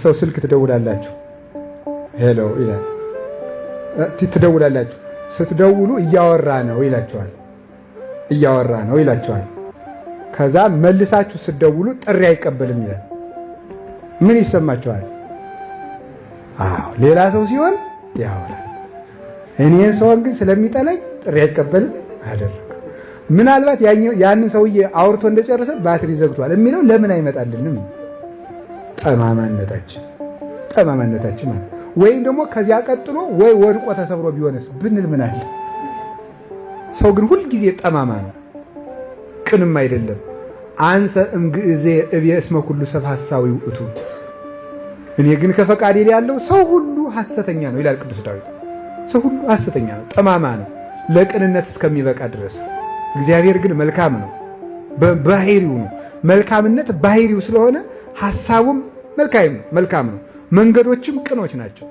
ሰው ስልክ ትደውላላችሁ፣ ሄሎ ይላል። ትደውላላችሁ። ስትደውሉ እያወራ ነው ይላችኋል። እያወራ ነው ይላችኋል። ከዛ መልሳችሁ ስትደውሉ ጥሪ አይቀበልም ይላል። ምን ይሰማችኋል? አዎ ሌላ ሰው ሲሆን ያወራል። እኔን ሰውን ግን ስለሚጠላኝ ጥሪ አይቀበልም አደረገ። ምናልባት ያንን ሰውዬ አውርቶ እንደጨረሰ ባትሪ ዘግቷል የሚለው ለምን አይመጣልንም? ጠማማነታችን ማለት ወይም ደግሞ ከዚያ ቀጥሎ ወይ ወድቆ ተሰብሮ ቢሆንስ ብንል ምን አለ? ሰው ግን ሁል ጊዜ ጠማማ ነው፣ ቅንም አይደለም። አንሰ እምግእዜ እብየ እስመ ኩሉ ሰብ ሐሳዊ ውእቱ፣ እኔ ግን ከፈቃዴ ያለው ሰው ሁሉ ሐሰተኛ ነው ይላል ቅዱስ ዳዊት። ሰው ሁሉ ሐሰተኛ ነው፣ ጠማማ ነው ለቅንነት እስከሚበቃ ድረስ። እግዚአብሔር ግን መልካም ነው፣ ባህሪው ነው። መልካምነት ባህሪው ስለሆነ ሐሳቡም መልካም ነው፣ መንገዶችም ቅኖች ናቸው።